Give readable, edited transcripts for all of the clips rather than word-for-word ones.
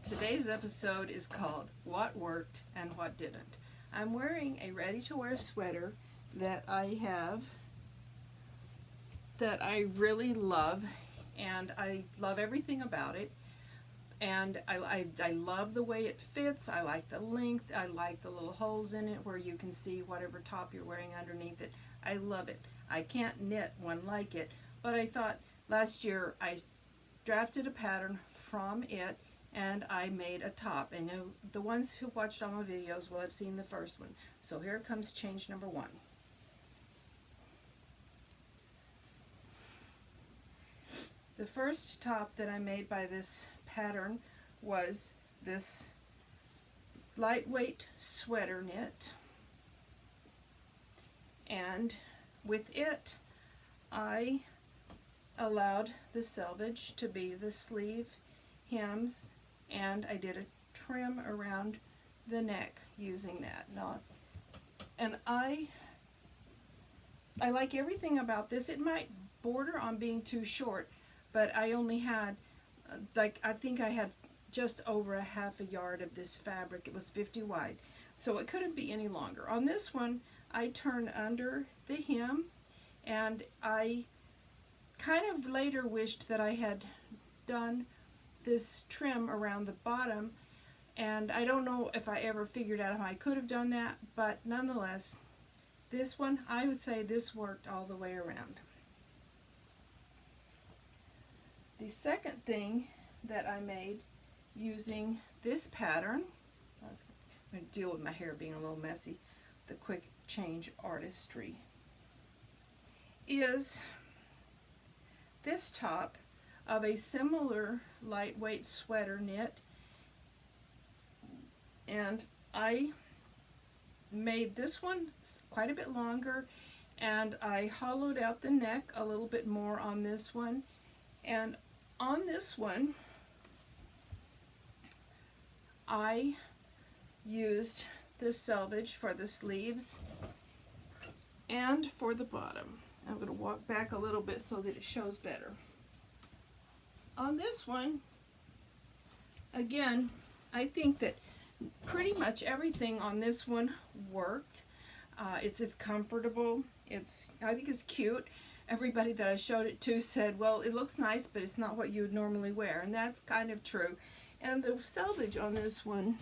Today's episode is called What Worked and What Didn't. I'm wearing a ready-to-wear sweater that I have that I really love, and I love everything about it. And I love the way it fits. I like the length. I like the little holes in it where you can see whatever top you're wearing underneath it. I love it. I can't knit one like it, but I thought last year I drafted a pattern from it and I made a top. And the ones who watched all my videos will have seen the first one. So here comes change number one. The first top that I made by this pattern was this lightweight sweater knit, and with it I allowed the selvage to be the sleeve, hems, and I did a trim around the neck using that. And I like everything about this. It might border on being too short, but I only had I think I had just over a half a yard of this fabric. It was 50 wide, so it couldn't be any longer. On this one, I turned under the hem, and I kind of later wished that I had done this trim around the bottom, and I don't know if I ever figured out how I could have done that, but nonetheless, this one, I would say this worked all the way around. The second thing that I made using this pattern, I'm going to deal with my hair being a little messy, the quick change artistry, is this top of a similar lightweight sweater knit, and I made this one quite a bit longer, and I hollowed out the neck a little bit more on this one. And on this one, I used the selvage for the sleeves and for the bottom. I'm going to walk back a little bit so that it shows better. On this one, again, I think that pretty much everything on this one worked. It's comfortable. I think it's cute. Everybody that I showed it to said, well, it looks nice, but it's not what you would normally wear, and that's kind of true. And the selvage on this one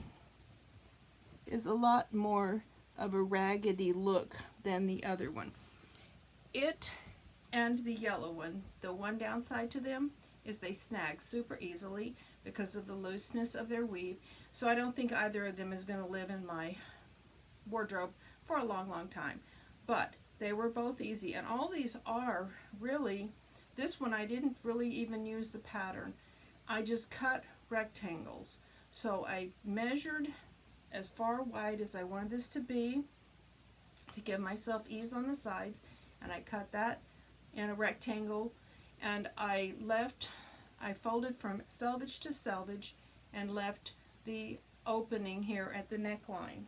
is a lot more of a raggedy look than the other one. It and the yellow one, the one downside to them is they snag super easily because of the looseness of their weave. So I don't think either of them is going to live in my wardrobe for a long, long time. But they were both easy, and all these are really, this one I didn't really even use the pattern. I just cut rectangles. So I measured as far wide as I wanted this to be to give myself ease on the sides, and I cut that in a rectangle, and I folded from selvage to selvage and left the opening here at the neckline.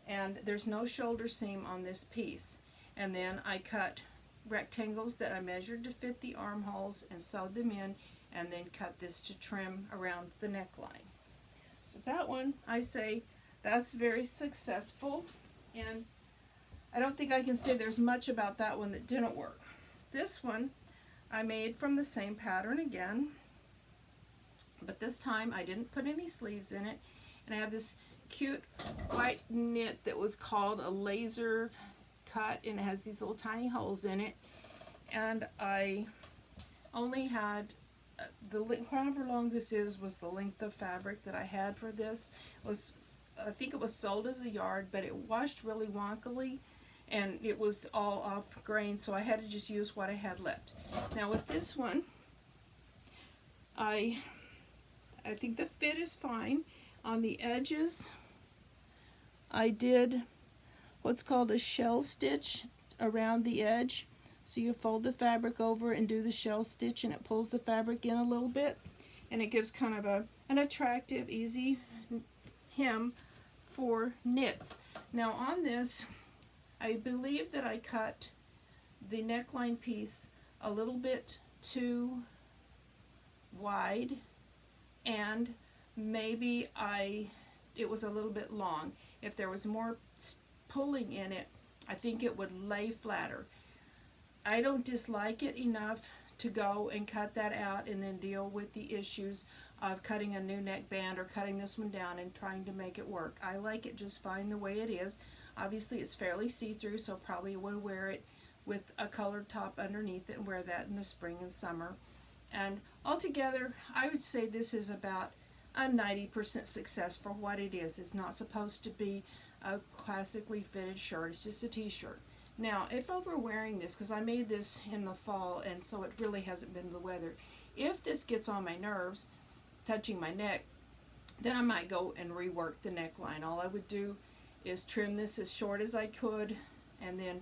And there's no shoulder seam on this piece. And then I cut rectangles that I measured to fit the armholes and sewed them in, and then cut this to trim around the neckline. So that one, I say, that's very successful, and I don't think I can say there's much about that one that didn't work. This one I made from the same pattern again, but this time I didn't put any sleeves in it, and I have this cute white knit that was called a laser cut, and it has these little tiny holes in it, and I only had however long this was the length of fabric that I had for this. I think it was sold as a yard, but it washed really wonkily and it was all off grain, so I had to just use what I had left. Now with this one, I think the fit is fine. On the edges, I did what's called a shell stitch around the edge. So you fold the fabric over and do the shell stitch, and it pulls the fabric in a little bit, and it gives kind of an attractive, easy hem for knits. Now on this, I believe that I cut the neckline piece a little bit too wide, and maybe it was a little bit long. If there was more pulling in it, I think it would lay flatter. I don't dislike it enough to go and cut that out and then deal with the issues of cutting a new neckband or cutting this one down and trying to make it work. I like it just fine the way it is. Obviously it's fairly see-through, so probably would wear it with a colored top underneath it and wear that in the spring and summer. And altogether, I would say this is about a 90% success for what it is. It's not supposed to be a classically fitted shirt. It's just a t-shirt. Now, if over wearing this, because I made this in the fall and so it really hasn't been the weather, if this gets on my nerves, touching my neck, then I might go and rework the neckline. All I would do is trim this as short as I could and then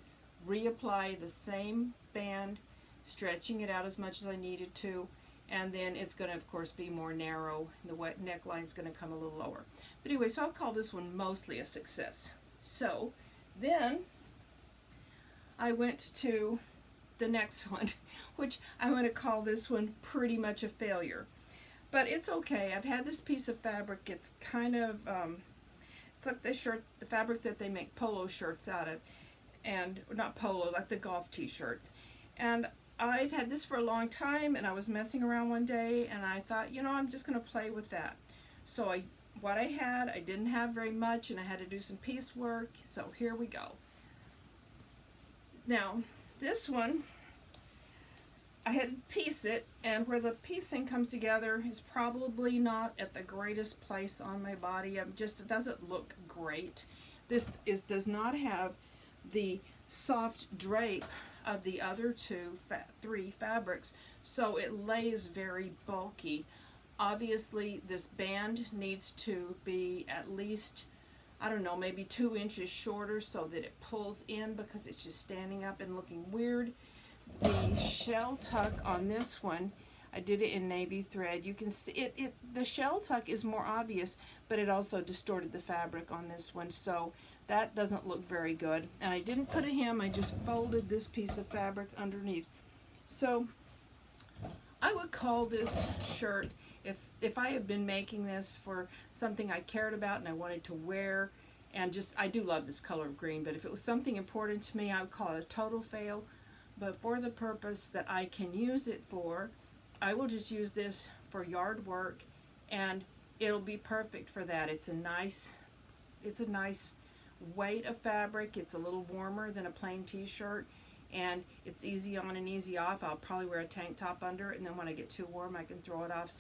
reapply the same band, stretching it out as much as I needed to, and then it's going to of course be more narrow. The wet neckline is going to come a little lower. But anyway, so I'll call this one mostly a success. So then I went to the next one, which I'm going to call this one pretty much a failure. But it's okay. I've had this piece of fabric. It's kind of, it's like the fabric that they make polo shirts out of. And, not polo, like the golf t-shirts. And I've had this for a long time, and I was messing around one day, and I thought, you know, I'm just going to play with that. So what I had, I didn't have very much, and I had to do some piecework. So here we go. Now, this one, I had to piece it, and where the piecing comes together is probably not at the greatest place on my body. It doesn't look great. This does not have the soft drape of the other three fabrics, so it lays very bulky. Obviously, this band needs to be at least, I don't know, maybe 2 inches shorter so that it pulls in, because it's just standing up and looking weird. The shell tuck on this one, I did it in navy thread. You can see it the shell tuck is more obvious, but it also distorted the fabric on this one, so that doesn't look very good. And I didn't put a hem, I just folded this piece of fabric underneath. So I would call this shirt, if I had been making this for something I cared about and I wanted to wear, and I do love this color of green, but if it was something important to me, I would call it a total fail. But for the purpose that I can use it for, I will just use this for yard work, and it'll be perfect for that. It's a nice weight of fabric. It's a little warmer than a plain t-shirt, and it's easy on and easy off. I'll probably wear a tank top under it, and then when I get too warm I can throw it off.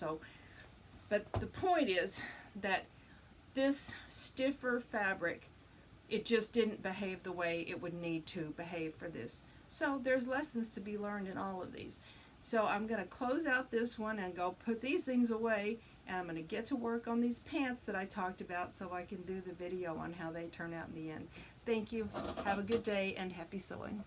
But the point is that this stiffer fabric, it just didn't behave the way it would need to behave for this. So there's lessons to be learned in all of these. So I'm going to close out this one and go put these things away, and I'm going to get to work on these pants that I talked about so I can do the video on how they turn out in the end. Thank you. Have a good day and happy sewing.